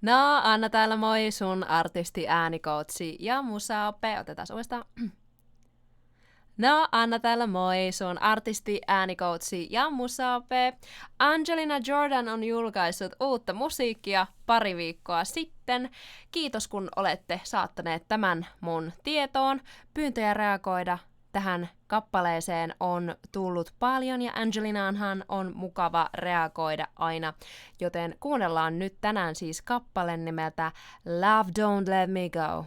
No, Anna täällä moi, sun artisti, äänikoutsi ja musaoppe. Otetaan uudestaan. No, Anna täällä moi, sun artisti, äänikoutsi ja musaoppe. Angelina Jordan on julkaissut uutta musiikkia pari viikkoa sitten. Kiitos kun olette saattaneet tämän mun tietoon. Pyyntöjä reagoida tähän kappaleeseen on tullut paljon ja Angelinaanhan on mukava reagoida aina, joten kuunnellaan nyt tänään siis kappale nimeltä Love Don't Let Me Go.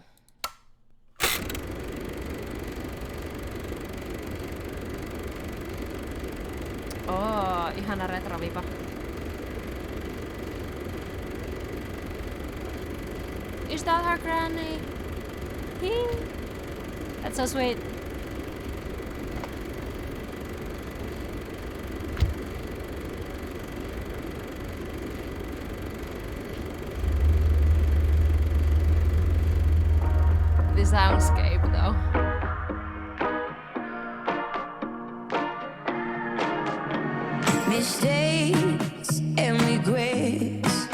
Ihana retrovipa. Is that her granny? That's so sweet. The soundscape though. Mistakes and regrets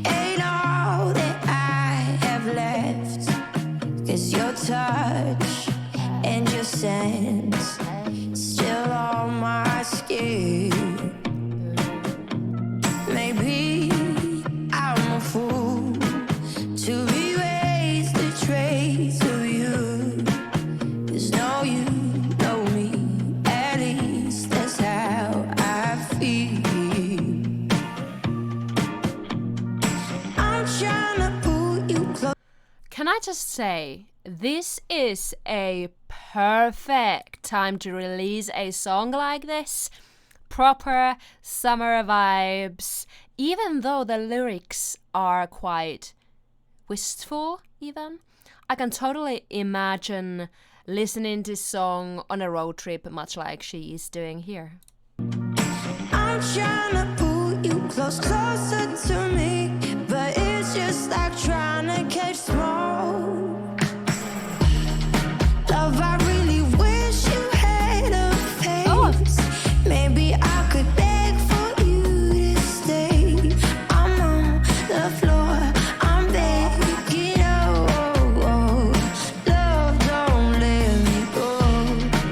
ain't all that I have left. 'Cause your touch and your sense still on my skin. Maybe I'm a fool to erase the trace of you. 'Cause no, you know me, at least that's how I feel. I'm trying to pull you close. Can I just say, this is a perfect time to release a song like this. Proper summer vibes, even though the lyrics are quite wistful even. I can totally imagine listening to this song on a road trip, much like she is doing here. I'm trying to pull you closer to me, but it's just like trying to catch smoke. Love, I really wish you had a face. Maybe I could beg for you to stay. I'm on the floor, I'm begging, oh, love, don't let me go.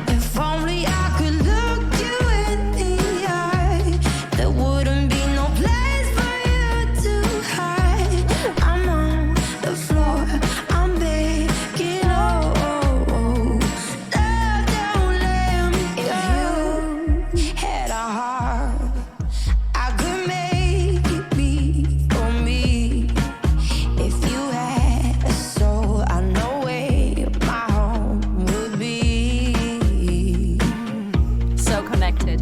If only I could look you in the eye, there wouldn't be no place for you to hide. I'm on the floor, I'm begging, oh, love, don't let me go. If you had a heart, I could make it beat for me. If you had a soul, I know where my home would be. So connected.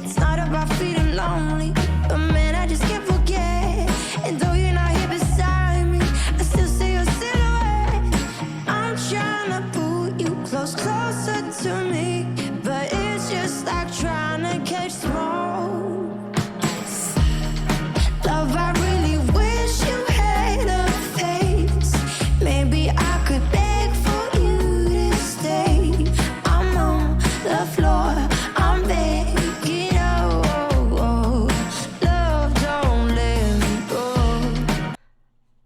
It's not about feeling lonely, but man, I just can't forget. And though you're not here beside me, I still see your silhouette. I'm trying to pull you closer to me, but it's just like trying to catch smoke. Love, I really wish you had a face. Maybe I could beg for you to stay. I'm on the floor, I'm begging, oh, love, don't let me go.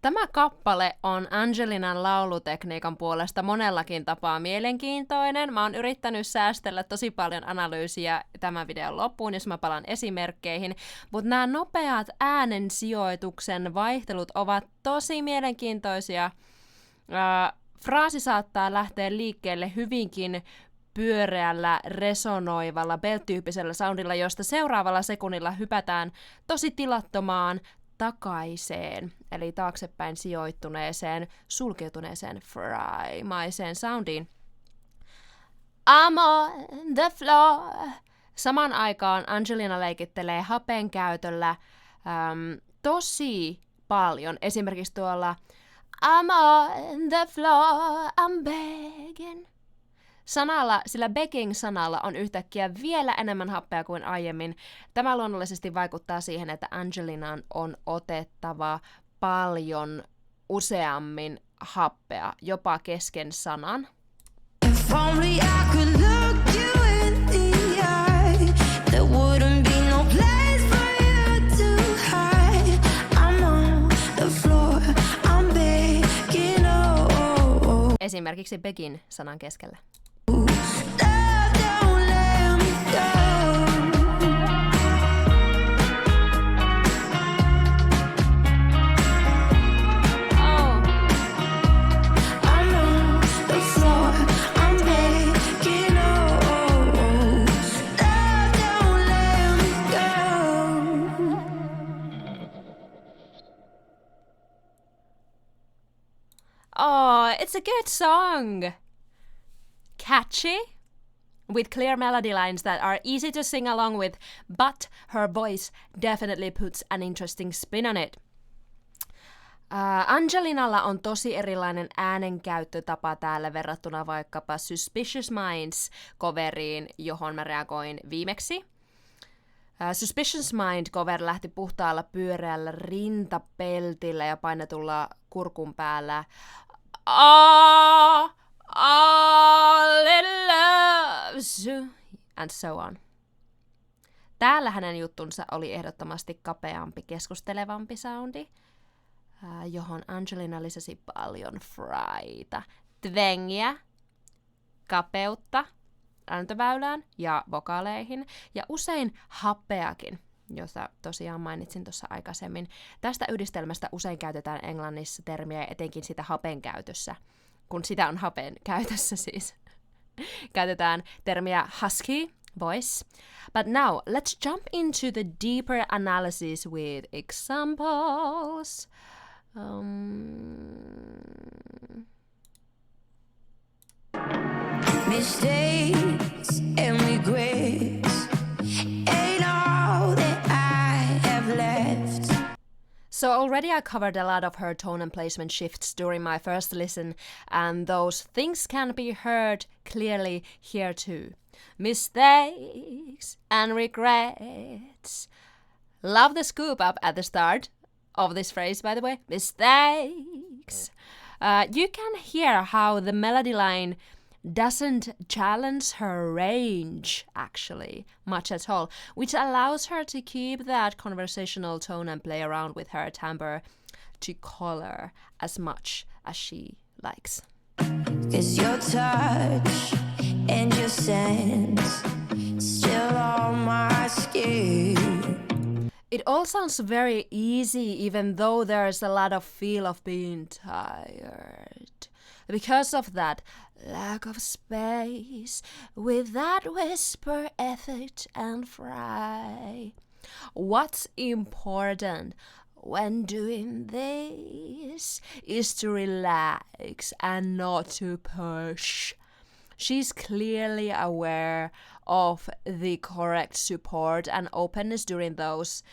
Tämä kappale on Angelinan laulutekniikan puolesta monellakin tapaa mielenkiintoinen. Mä oon yrittänyt säästellä tosi paljon analyysiä tämän videon loppuun, jos mä palaan esimerkkeihin, mutta nämä nopeat äänen sijoituksen vaihtelut ovat tosi mielenkiintoisia. Fraasi saattaa lähteä liikkeelle hyvinkin pyöreällä, resonoivalla, belt-tyyppisellä soundilla, josta seuraavalla sekunnilla hypätään tosi tilattomaan takaiseen, eli taaksepäin sijoittuneeseen, sulkeutuneeseen fry-maiseen soundiin. I'm on the floor. Saman aikaan Angelina leikittelee hapen käytöllä tosi paljon. Esimerkiksi tuolla I'm on the floor, I'm begging. Sillä begging-sanalla on yhtäkkiä vielä enemmän happea kuin aiemmin. Tämä luonnollisesti vaikuttaa siihen, että Angelinan on otettava paljon useammin happea, jopa kesken sanan. If only I could look you in the eye, there wouldn't be no place for you to hide. I'm on the floor. esimerkiksi begin sanan keskellä. Love don't let me go. Oh. I'm on the floor, I'm begging, oh. Love don't let me go. Oh, it's a good song. Catchy, with clear melody lines that are easy to sing along with, but her voice definitely puts an interesting spin on it. Angelinalla on tosi erilainen äänenkäyttötapa täällä verrattuna vaikkapa Suspicious Minds-coveriin, johon mä reagoin viimeksi. Suspicious Mind-cover lähti puhtaalla pyöreällä rintapeltillä ja painetulla kurkun päällä. All it loves you, and so on. Täällä hänen juttunsa oli ehdottomasti kapeampi, keskustelevampi soundi, johon Angelina lisäsi paljon fraita, twengiä, kapeutta ääntöväylään ja vokaaleihin, ja usein happeakin, josta tosiaan mainitsin tuossa aikaisemmin. Tästä yhdistelmästä usein käytetään englannissa termiä etenkin sitä hapen käytössä, kun sitä on hapen käytössä siis. Käytetään termiä husky voice. But now, let's jump into the deeper analysis with examples. Mistakes and regrets ain't all that I have left. So already I covered a lot of her tone and placement shifts during my first listen, and those things can be heard clearly here too. Mistakes and regrets. Love the scoop up at the start of this phrase, by the way. Mistakes. You can hear how the melody line doesn't challenge her range, actually, much at all, which allows her to keep that conversational tone and play around with her timbre to color as much as she likes. 'Cause your touch and your sense still on my skin. It all sounds very easy, even though there's a lot of feel of being tired. Because of that lack of space, with that whisper, effort, and fry. What's important when doing this is to relax and not to push. She's clearly aware of the correct support and openness during those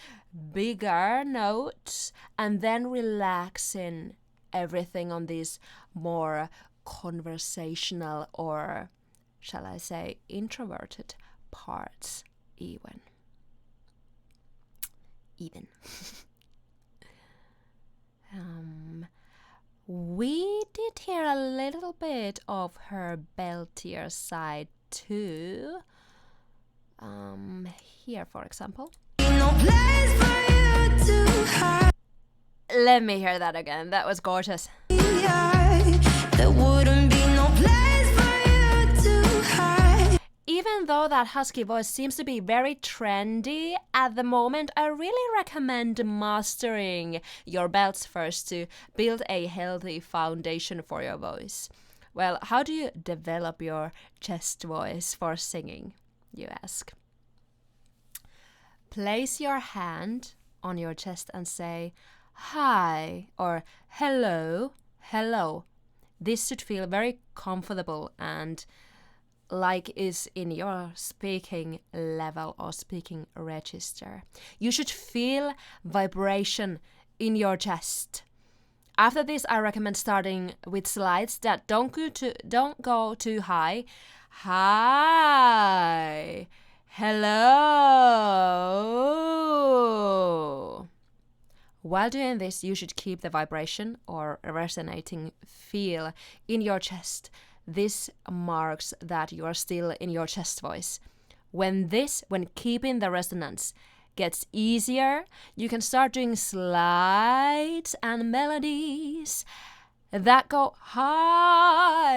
bigger notes, and then relaxing everything on these more conversational, or shall I say introverted parts even. We did hear a little bit of her beltier side too. Here, for example. No place for you to hide. Let me hear that again. That was gorgeous. There wouldn't be no place for you to hide. Even though that husky voice seems to be very trendy at the moment, I really recommend mastering your belts first to build a healthy foundation for your voice. Well, how do you develop your chest voice for singing, you ask? Place your hand on your chest and say, hi, or hello, hello. This should feel very comfortable and like is in your speaking level or speaking register. You should feel vibration in your chest. After this, I recommend starting with slides that don't go too high. Hi, hello. While doing this, you should keep the vibration or resonating feel in your chest. This marks that you are still in your chest voice. When keeping the resonance gets easier, you can start doing slides and melodies that go higher.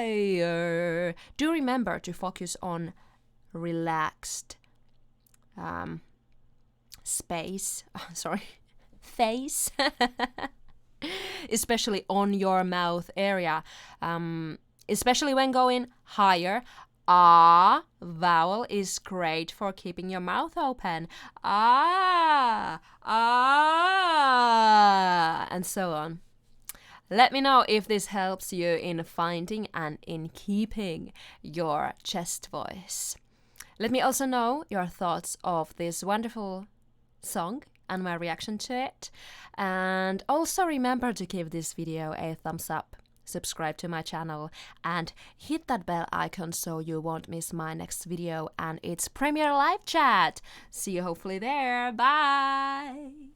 Do remember to focus on relaxed face, especially on your mouth area, especially when going higher. Ah vowel is great for keeping your mouth open. Ah, and so on. Let me know if this helps you in finding and in keeping your chest voice. Let me also know your thoughts of this wonderful song and my reaction to it. And also remember to give this video a thumbs up, subscribe to my channel, and hit that bell icon so you won't miss my next video and its premiere live chat. See you hopefully there. Bye!